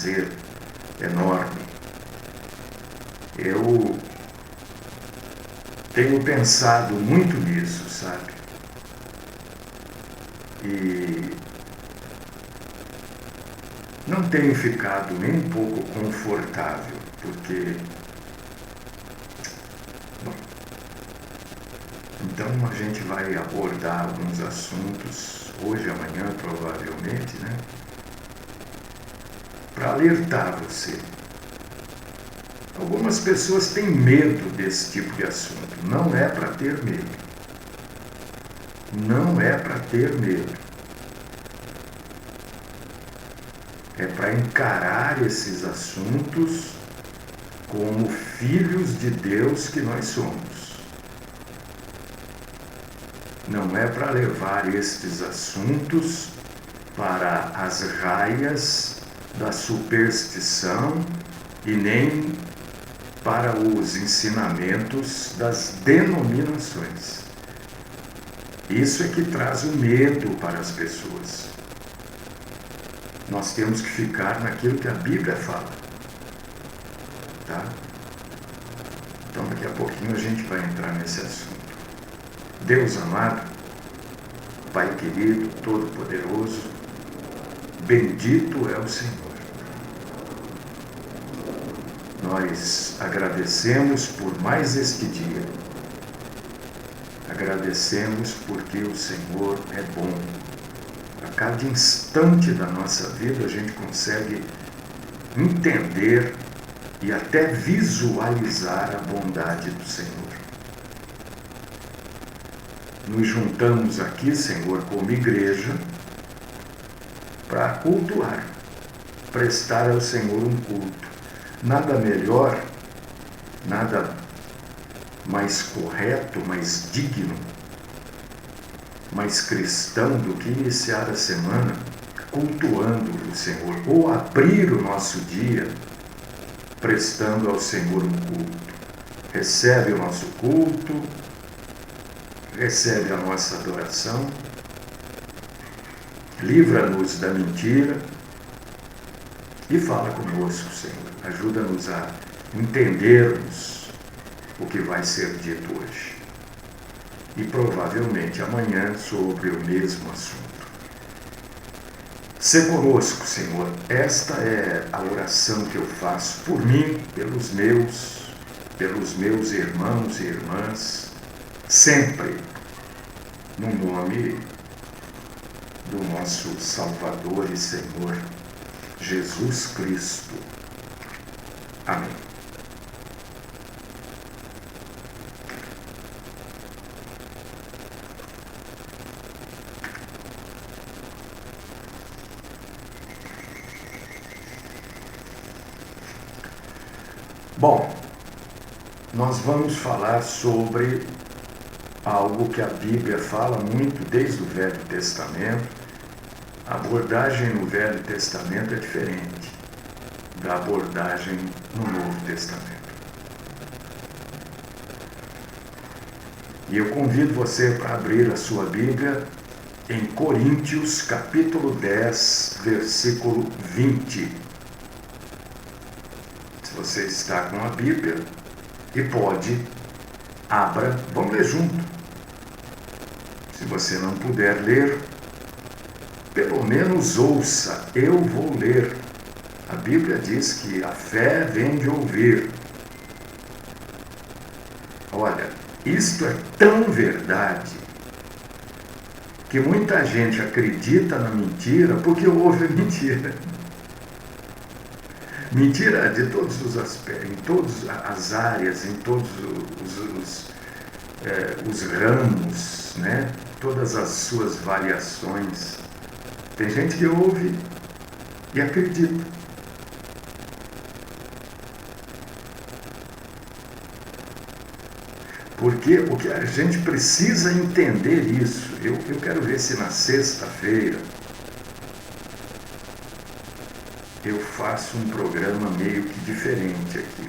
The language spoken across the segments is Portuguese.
prazer enorme. Eu tenho pensado muito nisso, sabe? E não tenho ficado nem um pouco confortável, porque... Bom, então a gente vai abordar alguns assuntos, hoje, amanhã, provavelmente, né? Para alertar você. Algumas pessoas têm medo desse tipo de assunto. Não é para ter medo. Não é para ter medo. É para encarar esses assuntos como filhos de Deus que nós somos. Não é para levar estes assuntos para as raias da superstição e nem para os ensinamentos das denominações. Isso é que traz o medo para as pessoas. Nós temos que ficar naquilo que a Bíblia fala. Tá? Então daqui a pouquinho a gente vai entrar nesse assunto. Deus amado, Pai querido, todo-poderoso, bendito é o Senhor. Nós agradecemos por mais este dia. Agradecemos porque o Senhor é bom. A cada instante da nossa vida a gente consegue entender e até visualizar a bondade do Senhor. Nos juntamos aqui, Senhor, como igreja, para cultuar, prestar ao Senhor um culto. Nada melhor, nada mais correto, mais digno, mais cristão do que iniciar a semana cultuando o Senhor, ou abrir o nosso dia prestando ao Senhor um culto. Recebe o nosso culto, recebe a nossa adoração, livra-nos da mentira e fala conosco, Senhor. Ajuda-nos a entendermos o que vai ser dito hoje. E provavelmente amanhã sobre o mesmo assunto. Sê conosco, Senhor. Esta é a oração que eu faço por mim, pelos meus irmãos e irmãs, sempre no nome do nosso Salvador e Senhor, Jesus Cristo. Amém. Bom, nós vamos falar sobre algo que a Bíblia fala muito desde o Velho Testamento. A abordagem no Velho Testamento é diferente da abordagem no Novo Testamento. E eu convido você para abrir a sua Bíblia em Coríntios, capítulo 10, versículo 20. Se você está com a Bíblia e pode, abra, vamos ler junto. Se você não puder ler, pelo menos ouça, eu vou ler. A Bíblia diz que a fé vem de ouvir. Olha, isto é tão verdade que muita gente acredita na mentira porque ouve a mentira. Mentira de todos os aspectos, em todas as áreas, em todos os ramos, né? Todas as suas variações. Tem gente que ouve e acredita. Porque o que a gente precisa entender isso, eu quero ver se na sexta-feira eu faço um programa meio que diferente aqui.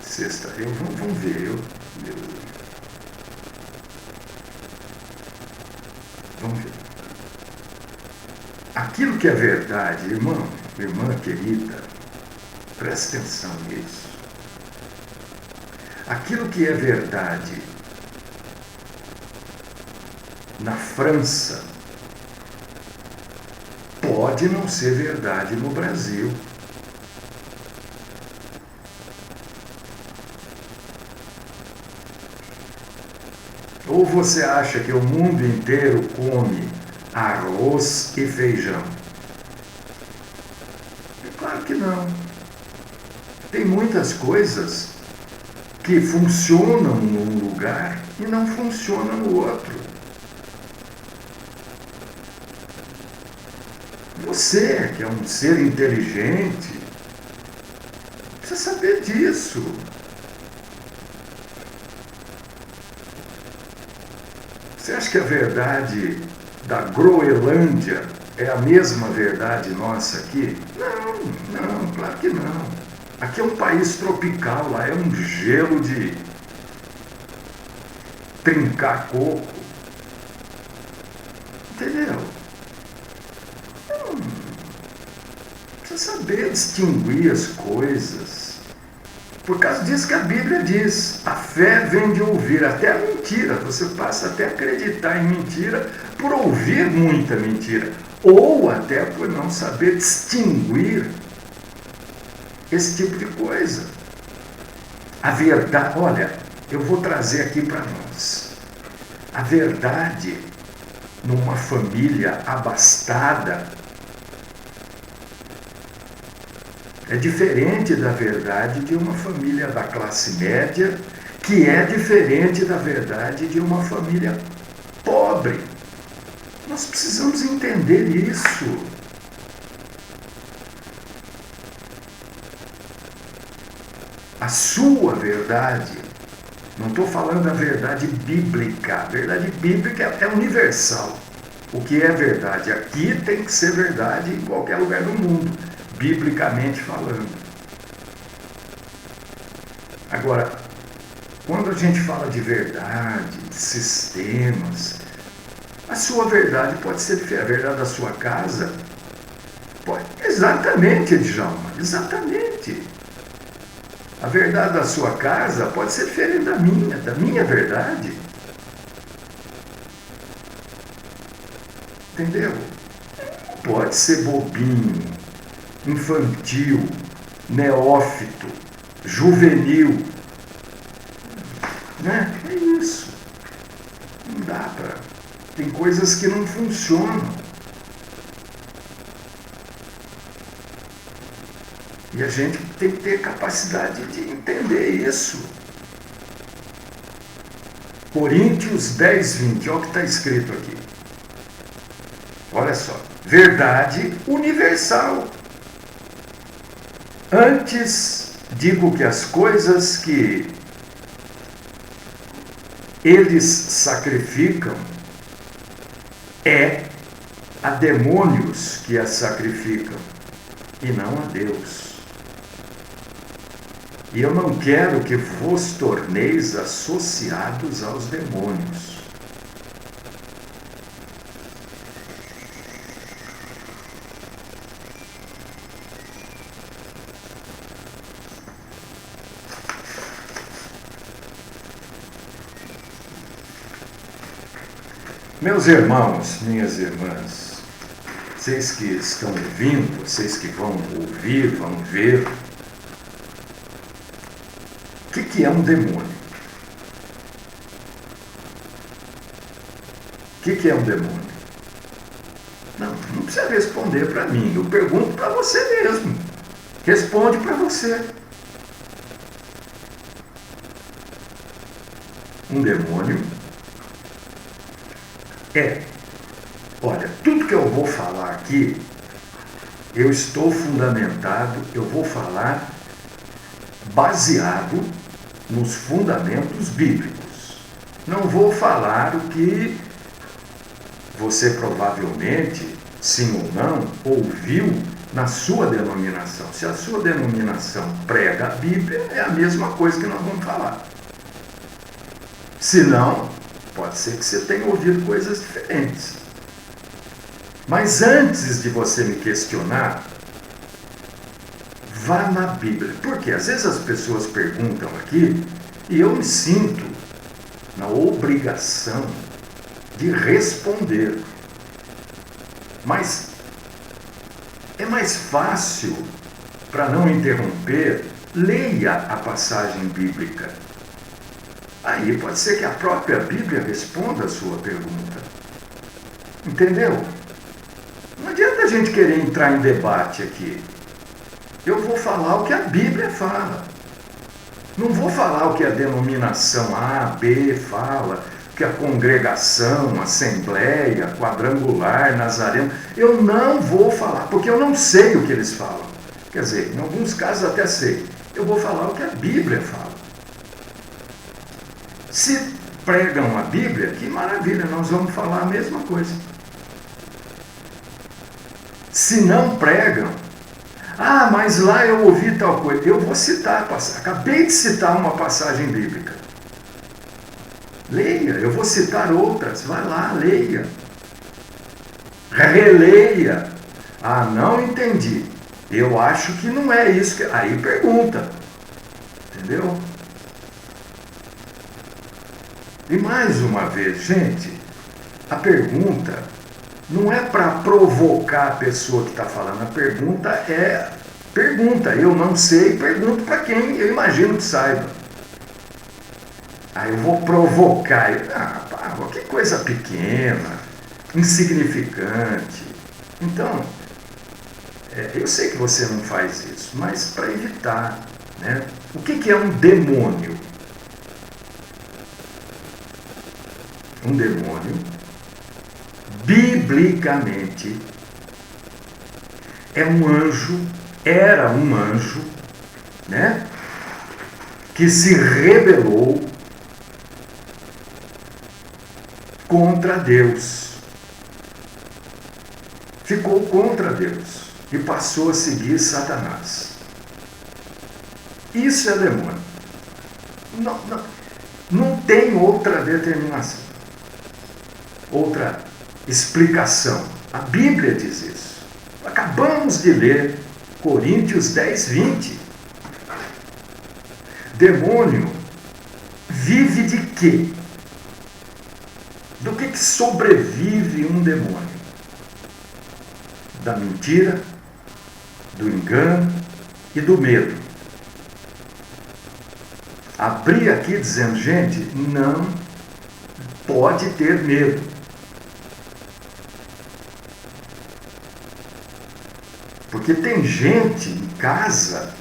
Sexta, vamos ver, vamos ver. Aquilo que é verdade, irmão, irmã querida, presta atenção nisso. Aquilo que é verdade na França pode não ser verdade no Brasil. Ou você acha que o mundo inteiro come arroz e feijão? É claro que não. Tem muitas coisas que funcionam num lugar e não funcionam no outro. Você, que é um ser inteligente, precisa saber disso. Você acha que a verdade da Groenlândia é a mesma verdade nossa aqui? Não, claro que não. Aqui é um país tropical, lá é um gelo de trincar coco. Entendeu? Precisa saber distinguir as coisas. Por causa disso que a Bíblia diz, a fé vem de ouvir, até a mentira. Você passa até a acreditar em mentira por ouvir muita mentira, ou até por não saber distinguir esse tipo de coisa. A verdade, olha, eu vou trazer aqui para nós. A verdade numa família abastada é diferente da verdade de uma família da classe média, que é diferente da verdade de uma família pobre. Nós precisamos entender isso. A sua verdade, não estou falando da verdade bíblica, a verdade bíblica é universal. O que é verdade aqui tem que ser verdade em qualquer lugar do mundo, biblicamente falando. Agora, quando a gente fala de verdade, de sistemas, a sua verdade pode ser diferente. A verdade da sua casa pode... Exatamente, Djalma, exatamente. A verdade da sua casa pode ser diferente da minha verdade. Entendeu? Pode ser bobinho, infantil, neófito, juvenil. Né? É isso. Não dá para... Tem coisas que não funcionam. E a gente tem que ter capacidade de entender isso. Coríntios 10, 20, olha o que está escrito aqui. Olha só. Verdade universal. Antes digo que as coisas que eles sacrificam é a demônios que as sacrificam e não a Deus. E eu não quero que vos torneis associados aos demônios. Meus irmãos, minhas irmãs, vocês que estão ouvindo, vocês que vão ouvir, vão ver, o que é um demônio? O que é um demônio? Não precisa responder para mim, eu pergunto para você mesmo. Responde para você. Um demônio olha, tudo que eu vou falar aqui, eu estou fundamentado, eu vou falar baseado nos fundamentos bíblicos. Não vou falar o que você provavelmente, sim ou não, ouviu na sua denominação. Se a sua denominação prega a Bíblia, é a mesma coisa que nós vamos falar. Se não, pode ser que você tenha ouvido coisas diferentes. Mas antes de você me questionar, vá na Bíblia. Porque às vezes as pessoas perguntam aqui e eu me sinto na obrigação de responder. Mas é mais fácil, para não interromper, leia a passagem bíblica. Aí pode ser que a própria Bíblia responda a sua pergunta. Entendeu? Não adianta a gente querer entrar em debate aqui. Eu vou falar o que a Bíblia fala. Não vou falar o que a denominação A, B fala, o que a congregação, assembleia, quadrangular, nazareno. Eu não vou falar, porque eu não sei o que eles falam. Quer dizer, em alguns casos até sei. Eu vou falar o que a Bíblia fala. Se pregam a Bíblia, que maravilha, nós vamos falar a mesma coisa. Se não pregam, mas lá eu ouvi tal coisa. Eu vou citar a passagem. Acabei de citar uma passagem bíblica. Leia, eu vou citar outras. Vai lá, leia. Releia. Não entendi. Eu acho que não é isso. Aí pergunta. Entendeu? E mais uma vez, gente, a pergunta não é para provocar a pessoa que está falando. A pergunta é pergunta. Eu não sei, pergunto para quem eu imagino que saiba. Aí eu vou provocar. Que coisa pequena, insignificante. Então, eu sei que você não faz isso, mas para evitar, né? O que é um demônio? Um demônio, biblicamente, é um anjo, era um anjo, né? Que se rebelou contra Deus. Ficou contra Deus e passou a seguir Satanás. Isso é demônio. Não tem outra determinação, outra explicação. A Bíblia diz isso. Acabamos de ler Coríntios 10, 20. Demônio vive de quê? Do que sobrevive um demônio? Da mentira, do engano e do medo. Abri aqui dizendo, gente, não pode ter medo. Porque tem gente em casa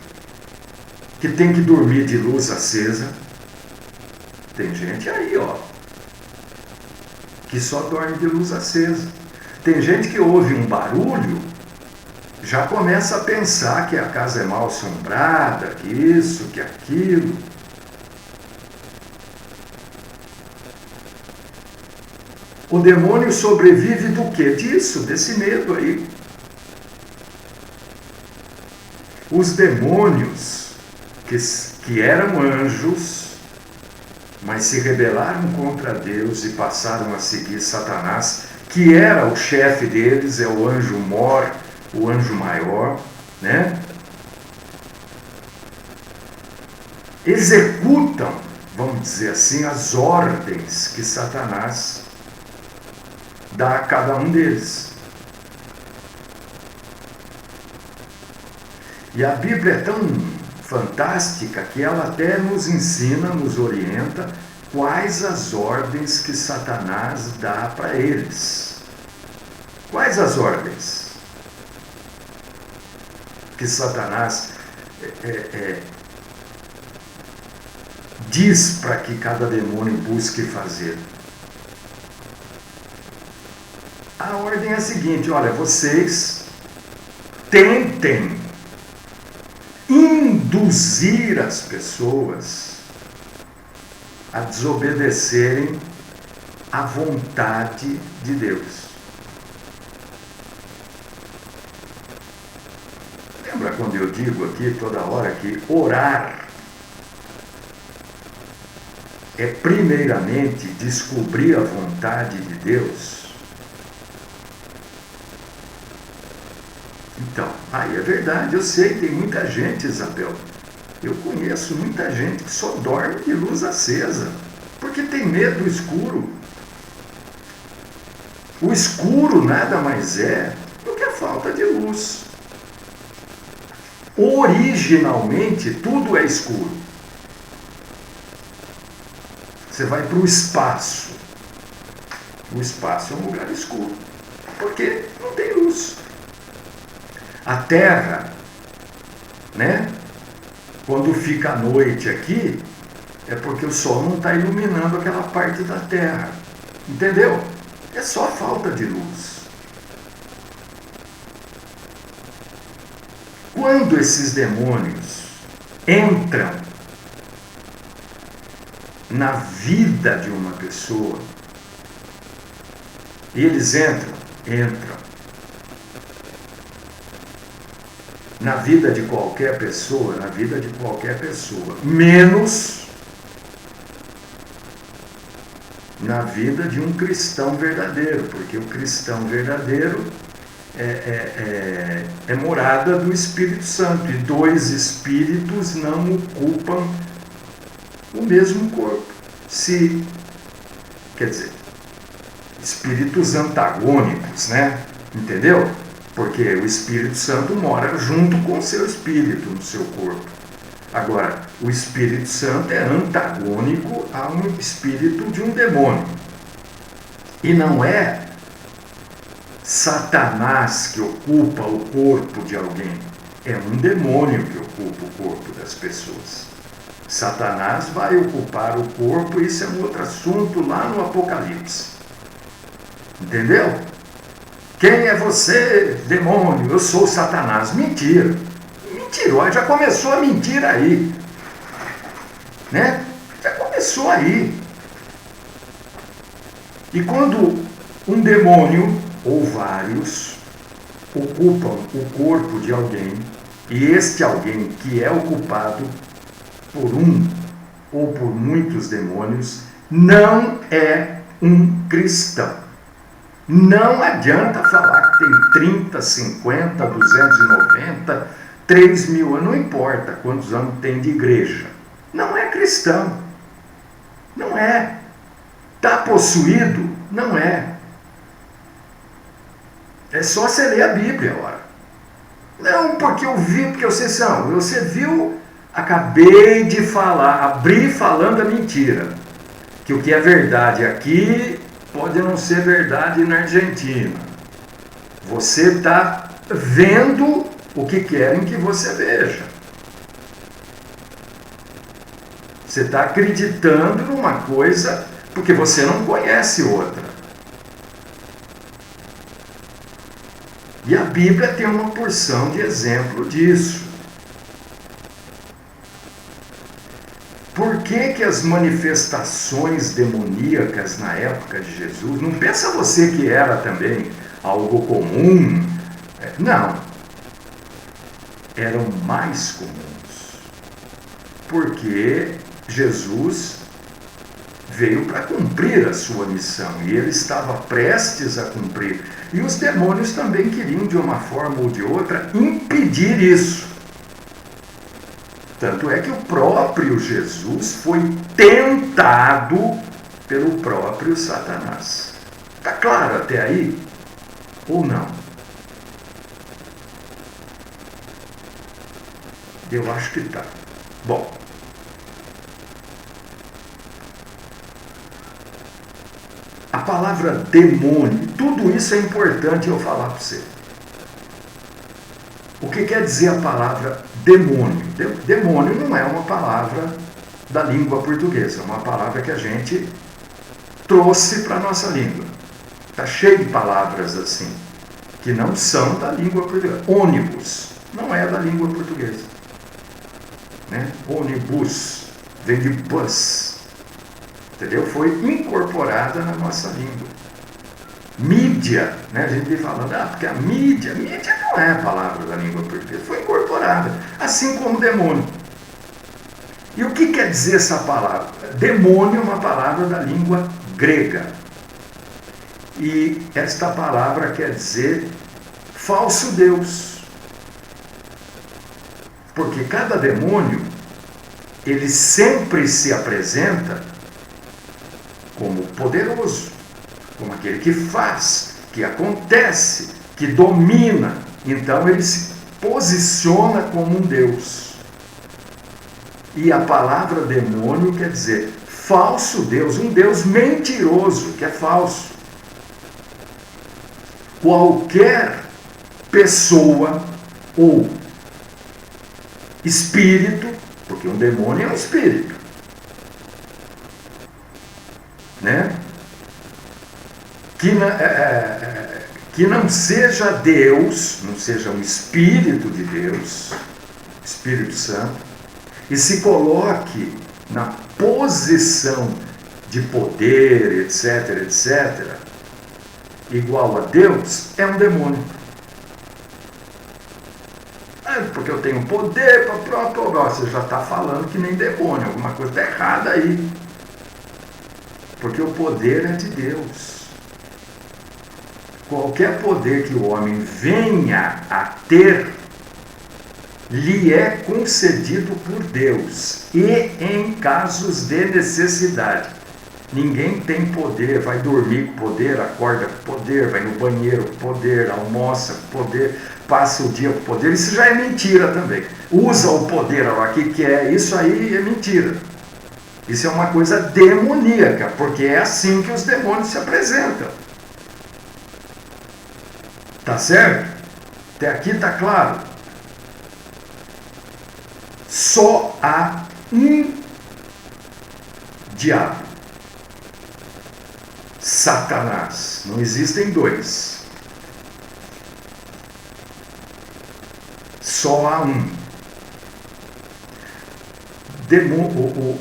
que tem que dormir de luz acesa. Tem gente aí, que só dorme de luz acesa. Tem gente que ouve um barulho, já começa a pensar que a casa é mal assombrada, que isso, que aquilo. O demônio sobrevive do quê? Disso, desse medo aí. Os demônios, que eram anjos, mas se rebelaram contra Deus e passaram a seguir Satanás, que era o chefe deles, é o anjo mor, o anjo maior, né? Executam, vamos dizer assim, as ordens que Satanás dá a cada um deles. E a Bíblia é tão fantástica que ela até nos ensina, nos orienta quais as ordens que Satanás dá para eles. Quais as ordens que Satanás diz para que cada demônio busque fazer? A ordem é a seguinte: olha, vocês tentem induzir as pessoas a desobedecerem à vontade de Deus. Lembra quando eu digo aqui toda hora que orar é primeiramente descobrir a vontade de Deus? Então, aí é verdade, eu sei, tem muita gente, Isabel. Eu conheço muita gente que só dorme de luz acesa, porque tem medo do escuro. O escuro nada mais é do que a falta de luz. Originalmente, tudo é escuro. Você vai para o espaço. O espaço é um lugar escuro, porque não tem luz. A Terra, né? Quando fica à noite aqui, é porque o Sol não está iluminando aquela parte da Terra. Entendeu? É só falta de luz. Quando esses demônios entram na vida de uma pessoa, e eles entram na vida de qualquer pessoa, menos na vida de um cristão verdadeiro, porque o cristão verdadeiro é morada do Espírito Santo, e dois espíritos não ocupam o mesmo corpo. Quer dizer, espíritos antagônicos, né? Entendeu? Porque o Espírito Santo mora junto com o seu espírito no seu corpo. Agora, o Espírito Santo é antagônico a um espírito de um demônio. E não é Satanás que ocupa o corpo de alguém. É um demônio que ocupa o corpo das pessoas. Satanás vai ocupar o corpo, e isso é um outro assunto lá no Apocalipse. Entendeu? Quem é você, demônio? Eu sou Satanás. Mentira. Mentira, já começou a mentira aí. Né? Já começou aí. E quando um demônio, ou vários, ocupam o corpo de alguém, e este alguém que é ocupado por um ou por muitos demônios, não é um cristão. Não adianta falar que tem 30, 50, 290, 3 mil anos, não importa quantos anos tem de igreja. Não é cristão. Não é. Está possuído? Não é. É só você ler a Bíblia, ora. Não, porque eu vi, porque eu sei, não. Você viu, acabei de falar, abri falando a mentira. Que o que é verdade aqui pode não ser verdade na Argentina. Você está vendo o que querem que você veja. Você está acreditando numa coisa porque você não conhece outra. E a Bíblia tem uma porção de exemplo disso. Por que as manifestações demoníacas na época de Jesus, não pensa você que era também algo comum? Não. Eram mais comuns. Porque Jesus veio para cumprir a sua missão, e ele estava prestes a cumprir. E os demônios também queriam, de uma forma ou de outra, impedir isso. Tanto é que o próprio Jesus foi tentado pelo próprio Satanás. Está claro até aí? Ou não? Eu acho que está. Bom. A palavra demônio, tudo isso é importante eu falar para você. O que quer dizer a palavra demônio? Demônio não é uma palavra da língua portuguesa, é uma palavra que a gente trouxe para a nossa língua. Está cheio de palavras assim, que não são da língua portuguesa. Ônibus não é da língua portuguesa. Né? Ônibus vem de bus. Entendeu? Foi incorporada na nossa língua. Mídia, né? A gente vem falando, porque a mídia não é a palavra da língua portuguesa, foi incorporada, assim como demônio. E o que quer dizer essa palavra? Demônio é uma palavra da língua grega. E esta palavra quer dizer falso Deus. Porque cada demônio, ele sempre se apresenta como poderoso, como aquele que faz, que acontece, que domina. Então ele se posiciona como um Deus. E a palavra demônio quer dizer falso Deus, um Deus mentiroso, que é falso. Qualquer pessoa ou espírito, porque um demônio é um espírito, né? Que não seja Deus, não seja um espírito de Deus, Espírito Santo, e se coloque na posição de poder, etc, etc, igual a Deus, é um demônio. Porque eu tenho poder, pronto, você já está falando que nem demônio, alguma coisa está errada aí. Porque o poder é de Deus. Qualquer poder que o homem venha a ter, lhe é concedido por Deus, e em casos de necessidade. Ninguém tem poder, vai dormir com poder, acorda com poder, vai no banheiro com poder, almoça com poder, passa o dia com poder. Isso já é mentira também. Usa o poder a hora que quer, isso aí é mentira. Isso é uma coisa demoníaca, porque é assim que os demônios se apresentam. Tá certo? Até aqui está claro. Só há um diabo. Satanás. Não existem dois. Só há um.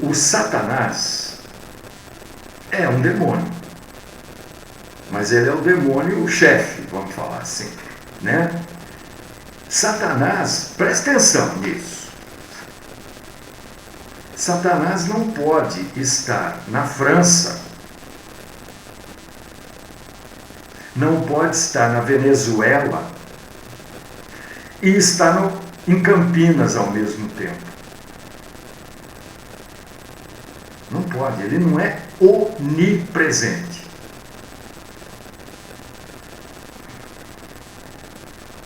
O Satanás é um demônio. Mas ele é o demônio chefe, vamos falar assim, né? Satanás, presta atenção nisso. Satanás não pode estar na França, não pode estar na Venezuela e estar em Campinas ao mesmo tempo. Não pode, ele não é onipresente.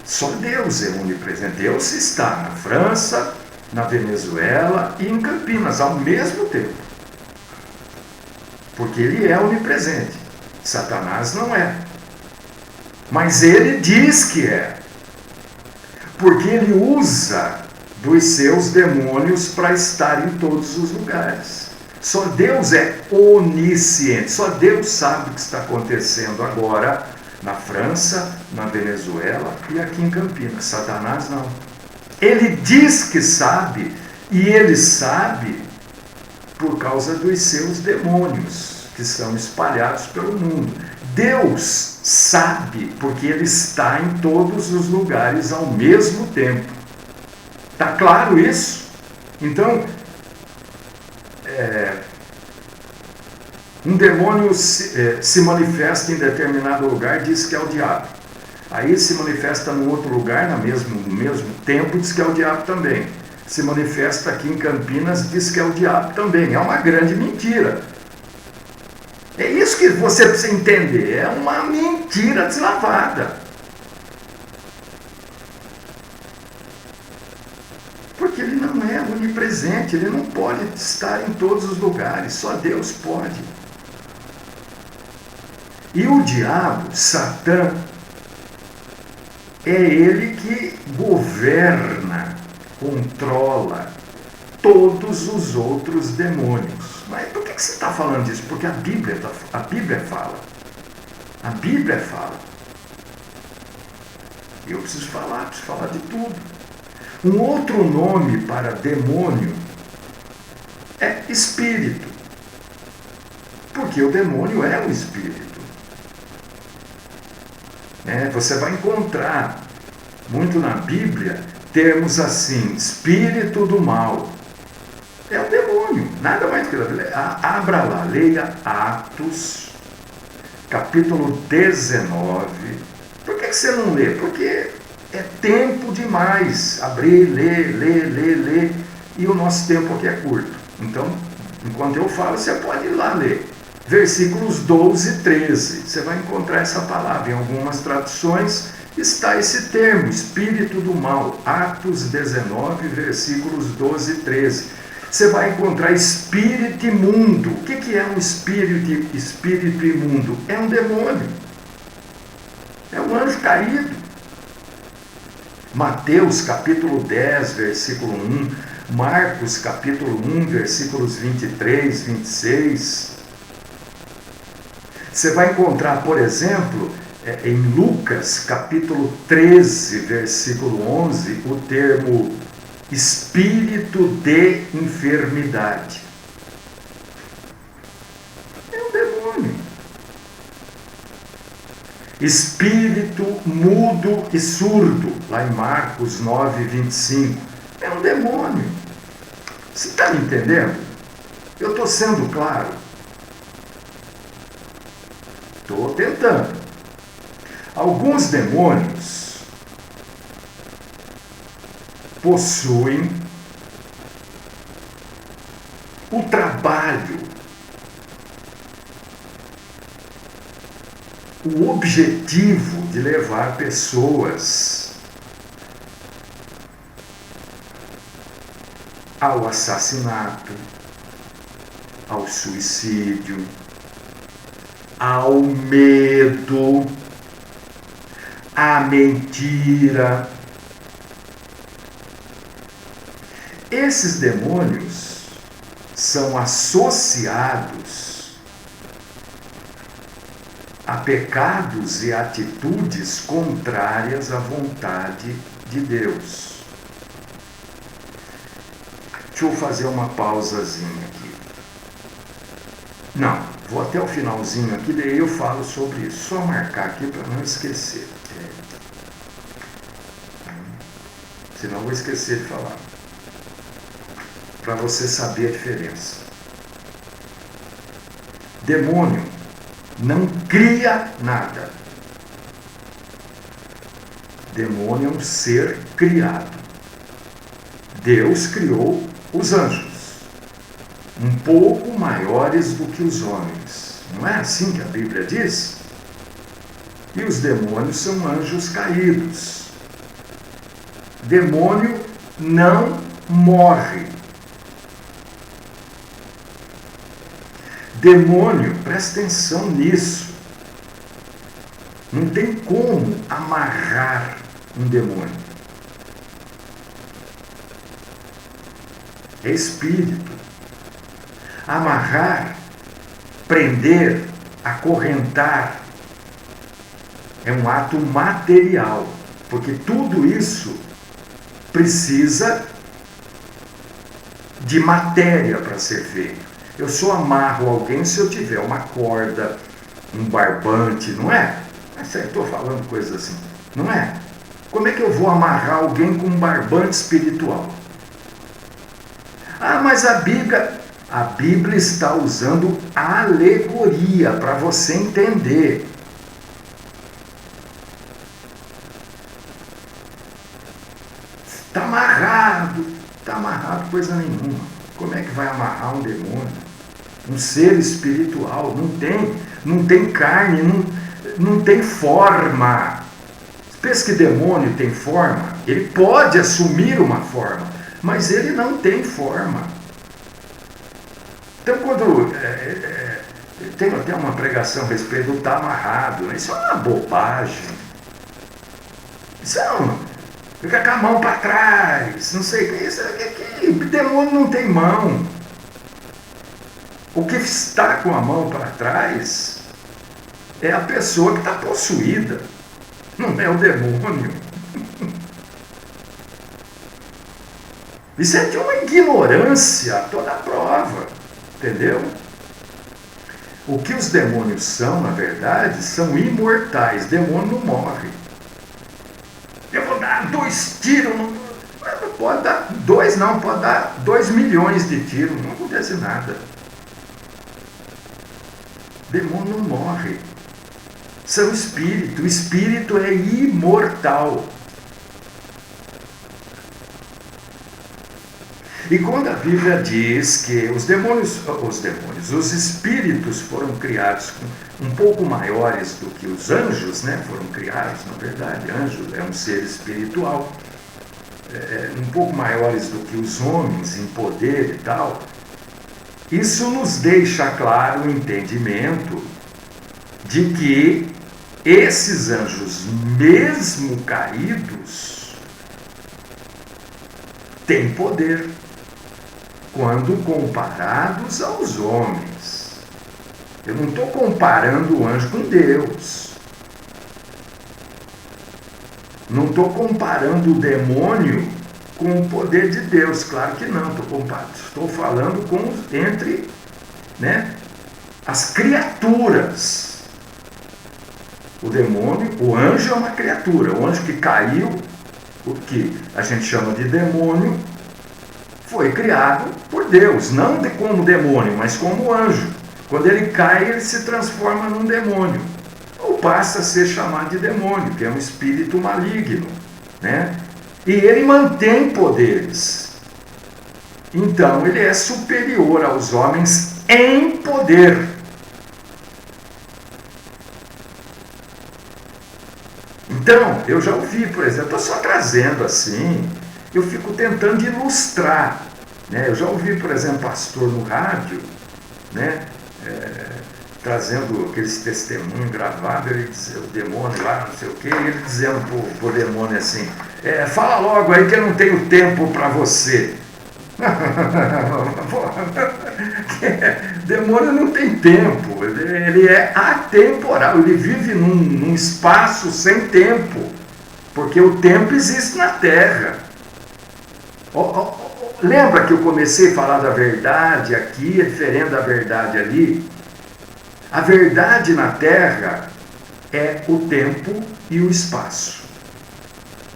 Só Deus é onipresente. Deus está na França, na Venezuela e em Campinas ao mesmo tempo. Porque ele é onipresente. Satanás não é. Mas ele diz que é. Porque ele usa dos seus demônios para estar em todos os lugares. Só Deus é onisciente. Só Deus sabe o que está acontecendo agora na França, na Venezuela e aqui em Campinas. Satanás não. Ele diz que sabe, e ele sabe por causa dos seus demônios, que são espalhados pelo mundo. Deus sabe, porque ele está em todos os lugares ao mesmo tempo. Está claro isso? Então, um demônio se manifesta em determinado lugar, diz que é o diabo. Aí se manifesta num outro lugar, no mesmo tempo, diz que é o diabo também. Se manifesta aqui em Campinas, diz que é o diabo também. É uma grande mentira. É isso que você precisa entender. É uma mentira deslavada. Porque ele não é onipresente, ele não pode estar em todos os lugares, só Deus pode. E o diabo, Satã, é ele que governa, controla todos os outros demônios. Mas por que você está falando disso? Porque a Bíblia fala. A Bíblia fala. Eu preciso falar de tudo. Um outro nome para demônio é espírito. Porque o demônio é um espírito. Você vai encontrar muito na Bíblia termos assim, espírito do mal. É o demônio, nada mais que abra lá, leia Atos, capítulo 19. Por que você não lê? Porque é tempo demais. Abrir, ler. E o nosso tempo aqui é curto. Então, enquanto eu falo, você pode ir lá ler. Versículos 12 e 13. Você vai encontrar essa palavra. Em algumas traduções está esse termo, espírito do mal. Atos 19, versículos 12 e 13. Você vai encontrar espírito imundo. O que é um espírito imundo? É um demônio. É um anjo caído. Mateus capítulo 10, versículo 1. Marcos capítulo 1, versículos 23, 26. Você vai encontrar, por exemplo, em Lucas capítulo 13, versículo 11, o termo espírito de enfermidade. É um demônio. Espírito mudo e surdo, lá em Marcos 9, 25. É um demônio. Você está me entendendo? Eu estou sendo claro. Estou tentando. Alguns demônios possuem o trabalho, o objetivo de levar pessoas ao assassinato, ao suicídio, ao medo, à mentira. Esses demônios são associados a pecados e atitudes contrárias à vontade de Deus. Deixa eu fazer uma pausazinha aqui. Não, vou até o finalzinho aqui, daí eu falo sobre isso. Só marcar aqui para não esquecer. Senão eu vou esquecer de falar. Para você saber a diferença. Demônio não cria nada. Demônio é um ser criado. Deus criou os anjos, um pouco maiores do que os homens. Não é assim que a Bíblia diz? E os demônios são anjos caídos. Demônio não morre. Demônio, presta atenção nisso. Não tem como amarrar um demônio. É espírito. Amarrar, prender, acorrentar é um ato material, porque tudo isso precisa de matéria para ser feito. Eu só amarro alguém se eu tiver uma corda, um barbante, não é? Estou falando coisas assim, não é? Como é que eu vou amarrar alguém com um barbante espiritual? Ah, mas a Bíblia está usando alegoria para você entender. Está amarrado coisa nenhuma. Como é que vai amarrar um demônio? Um ser espiritual, não tem carne, não tem forma. Você pensa que demônio tem forma? Ele pode assumir uma forma, mas ele não tem forma. Então, quando tem até uma pregação a respeito do tá amarrado, né? Isso é uma bobagem. Isso é fica com a mão para trás, não sei o que. Isso que demônio não tem mão. O que está com a mão para trás é a pessoa que está possuída, não é o demônio. Isso é de uma ignorância toda a prova, entendeu? O que os demônios são, na verdade, são imortais. Demônio não morre. Eu vou dar 2 tiros, não pode dar 2 não, pode dar 2 milhões de tiros, não acontece nada. Demônio não morre. São espírito. O espírito é imortal. E quando a Bíblia diz que os espíritos foram criados um pouco maiores do que os anjos, né? Foram criados, na verdade, anjo é um ser espiritual, um pouco maiores do que os homens em poder e tal, isso nos deixa claro o entendimento de que esses anjos, mesmo caídos, têm poder quando comparados aos homens. Eu não estou comparando o anjo com Deus. Não estou comparando o demônio com o poder de Deus, claro que não. Estou falando entre, né, as criaturas. O demônio, o anjo é uma criatura. O anjo que caiu, o que a gente chama de demônio, foi criado por Deus, não como demônio, mas como anjo. Quando ele cai, ele se transforma num demônio, ou passa a ser chamado de demônio, que é um espírito maligno, né? E ele mantém poderes. Então, ele é superior aos homens em poder. Então, eu já ouvi, por exemplo, estou só trazendo assim, eu fico tentando ilustrar, né? Eu já ouvi, por exemplo, pastor no rádio, né? Trazendo aqueles testemunhos gravados, ele dizia, o demônio lá, não sei o quê, e ele dizendo pro demônio assim, fala logo aí que eu não tenho tempo para você. Demônio não tem tempo, ele é atemporal, ele vive num espaço sem tempo, porque o tempo existe na Terra. Lembra que eu comecei a falar da verdade aqui, é diferente da verdade ali? A verdade na Terra é o tempo e o espaço.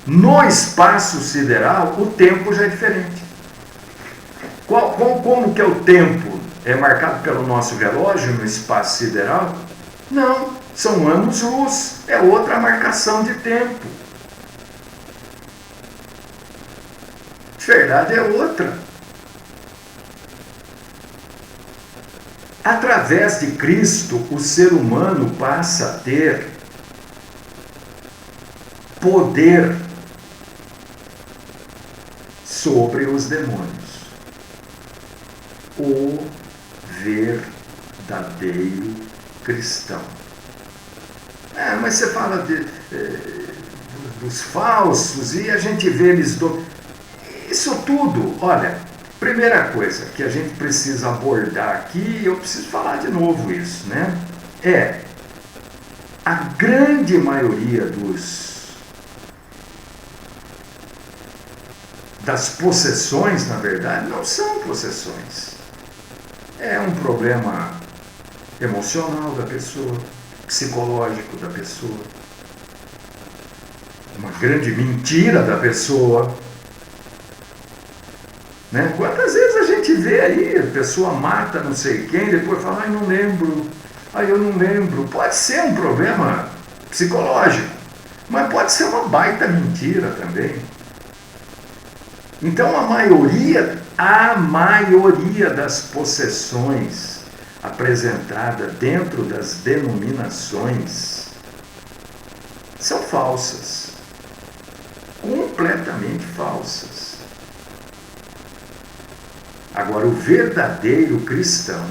No espaço sideral, o tempo já é diferente. Como que é o tempo? É marcado pelo nosso relógio no espaço sideral? Não, são anos-luz, é outra marcação de tempo. De verdade é outra. Através de Cristo, o ser humano passa a ter poder sobre os demônios. O verdadeiro cristão. Mas você fala dos falsos e a gente vê eles... Isso tudo, olha, primeira coisa que a gente precisa abordar aqui, eu preciso falar de novo isso, né? A grande maioria das possessões, na verdade, não são possessões. É um problema emocional da pessoa, psicológico da pessoa, uma grande mentira da pessoa, né? Quantas vezes a gente vê aí, a pessoa mata não sei quem, depois fala, eu não lembro. Pode ser um problema psicológico, mas pode ser uma baita mentira também. Então a maioria das possessões apresentadas dentro das denominações são falsas, completamente falsas. Agora, o verdadeiro cristão,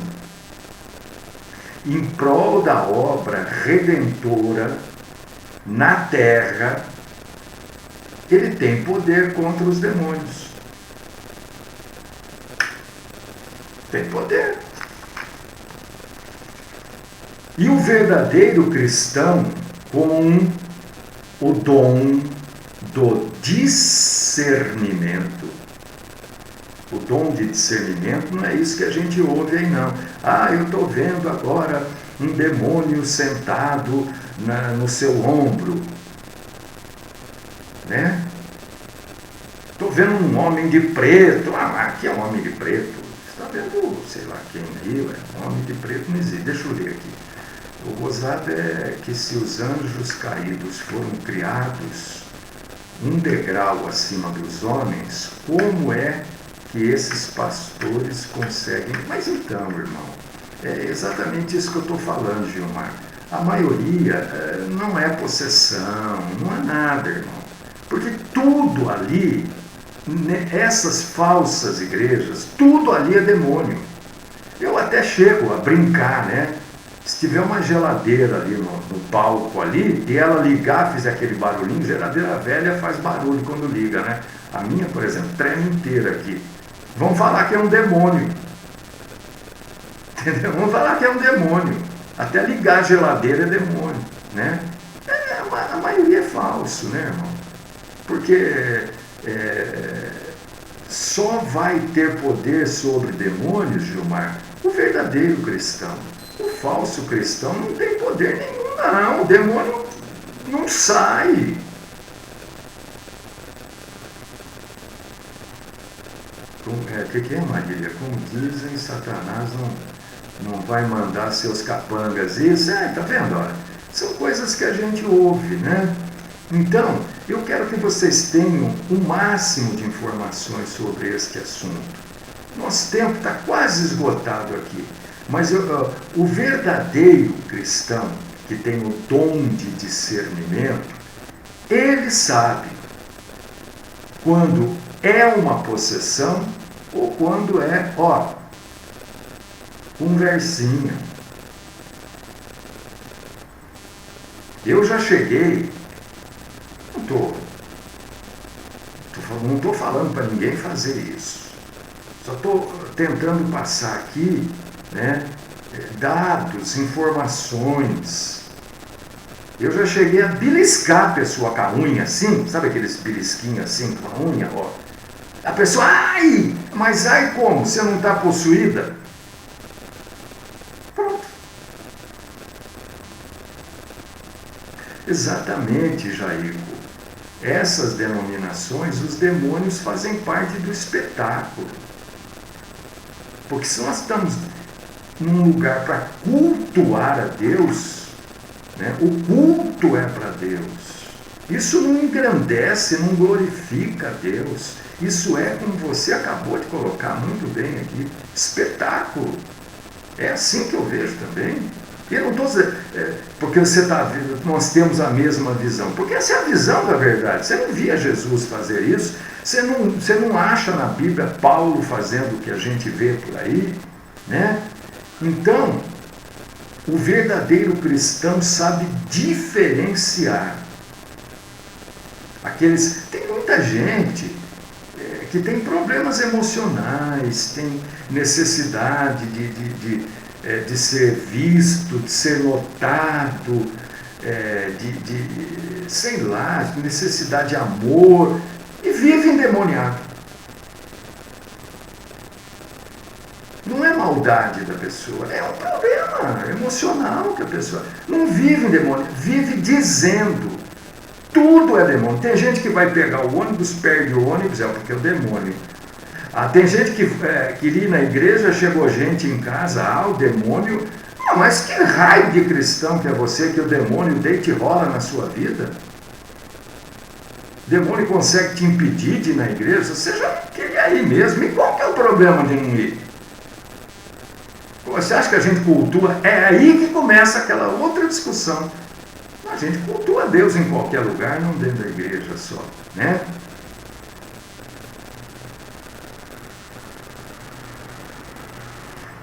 em prol da obra redentora na terra, ele tem poder contra os demônios. Tem poder. E o verdadeiro cristão, com o dom do discernimento. O dom de discernimento não é isso que a gente ouve aí, não. Eu estou vendo agora um demônio sentado no seu ombro. Né? Estou vendo um homem de preto. Aqui é um homem de preto. Você está vendo, sei lá quem aí, um homem de preto não existe. Deixa eu ler aqui. O gozado é que se os anjos caídos foram criados um degrau acima dos homens, como é que esses pastores conseguem. Mas então, irmão, é exatamente isso que eu estou falando, Gilmar. A maioria não é possessão, não é nada, irmão. Porque tudo ali, essas falsas igrejas, tudo ali é demônio. Eu até chego a brincar, né? Se tiver uma geladeira ali no palco ali, e ela ligar, fizer aquele barulhinho, geladeira velha faz barulho quando liga, né? A minha, por exemplo, treme inteira aqui. Vão falar que é um demônio. Entendeu? Vão falar que é um demônio. Até ligar a geladeira é demônio, né? A maioria é falso, né, irmão? Porque só vai ter poder sobre demônios, Gilmar, o verdadeiro cristão. O falso cristão não tem poder nenhum, não. O demônio não sai. O que é, Marília? Como dizem, Satanás não vai mandar seus capangas. Isso, tá vendo? Olha, são coisas que a gente ouve, né? Então, eu quero que vocês tenham o máximo de informações sobre este assunto. Nosso tempo está quase esgotado aqui. Mas o verdadeiro cristão, que tem o dom de discernimento, ele sabe quando é uma possessão ou quando é, conversinha. Eu já cheguei, não estou falando para ninguém fazer isso, só estou tentando passar aqui, né, dados, informações. Eu já cheguei a beliscar a pessoa com a unha assim, sabe aqueles belisquinhos assim com a unha, A pessoa, mas como? Você não está possuída? Pronto. Exatamente, Jairco. Essas denominações, os demônios fazem parte do espetáculo. Porque se nós estamos num lugar para cultuar a Deus, né, o culto é para Deus. Isso não engrandece, não glorifica a Deus. Isso é, como você acabou de colocar muito bem aqui, espetáculo. É assim que eu vejo também. Eu não estou dizendo, porque nós temos a mesma visão. Porque essa é a visão da verdade. Você não via Jesus fazer isso. Você não acha na Bíblia Paulo fazendo o que a gente vê por aí, né? Então, o verdadeiro cristão sabe diferenciar tem muita gente que tem problemas emocionais, tem necessidade de ser visto, de ser notado, sei lá, necessidade de amor, e vive endemoniado. Não é maldade da pessoa, é um problema emocional que a pessoa não vive endemoniado, vive dizendo. Tudo é demônio. Tem gente que vai pegar o ônibus, perde o ônibus, porque é o demônio. Tem gente que queria ir na igreja, chegou gente em casa, o demônio. Mas que raio de cristão que é você, que o demônio deita e rola na sua vida? O demônio consegue te impedir de ir na igreja? Você já não queria ir mesmo. E qual que é o problema de não ir? Você acha que a gente cultua? É aí que começa aquela outra discussão. A gente cultua Deus em qualquer lugar, não dentro da igreja só, né?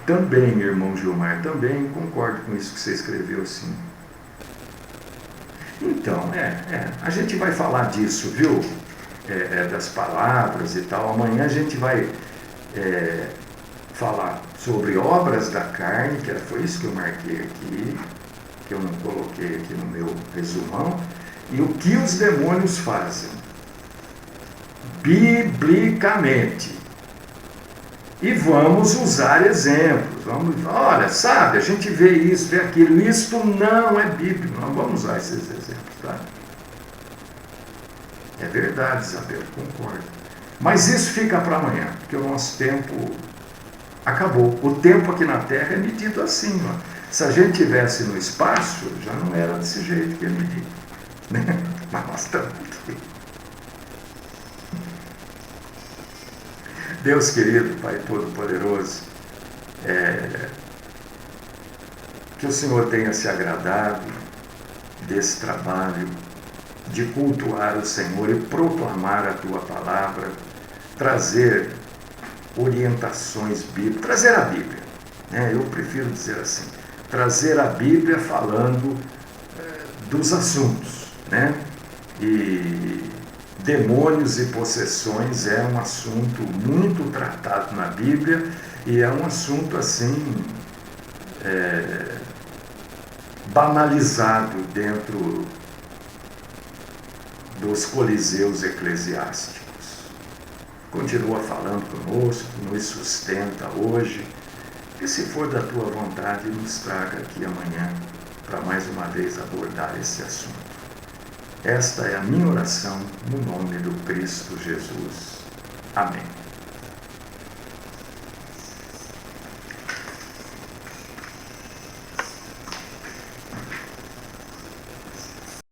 Também, irmão Gilmar, também concordo com isso que você escreveu, sim. Então, a gente vai falar disso, viu? Das palavras e tal. Amanhã a gente vai falar sobre obras da carne, que foi isso que eu marquei aqui, que eu não coloquei aqui no meu resumão, e o que os demônios fazem, biblicamente. E vamos usar exemplos. Olha, sabe, a gente vê isso, vê aquilo, isto não é bíblico. Nós vamos usar esses exemplos, tá? É verdade, Isabel, concordo. Mas isso fica para amanhã, porque o nosso tempo acabou. O tempo aqui na Terra é medido assim, ó. Se a gente estivesse no espaço, já não era desse jeito que é medido, né? Mas nós estamos aqui. Deus querido, Pai Todo-Poderoso, que o Senhor tenha se agradado desse trabalho de cultuar o Senhor e proclamar a Tua palavra, trazer orientações bíblicas, trazer a Bíblia, né? Eu prefiro dizer assim, trazer a Bíblia falando dos assuntos, né? E demônios e possessões é um assunto muito tratado na Bíblia e é um assunto assim banalizado dentro dos coliseus eclesiásticos. Continua falando conosco, nos sustenta hoje, e se for da Tua vontade, nos traga aqui amanhã para mais uma vez abordar esse assunto. Esta é a minha oração no nome do Cristo Jesus. Amém.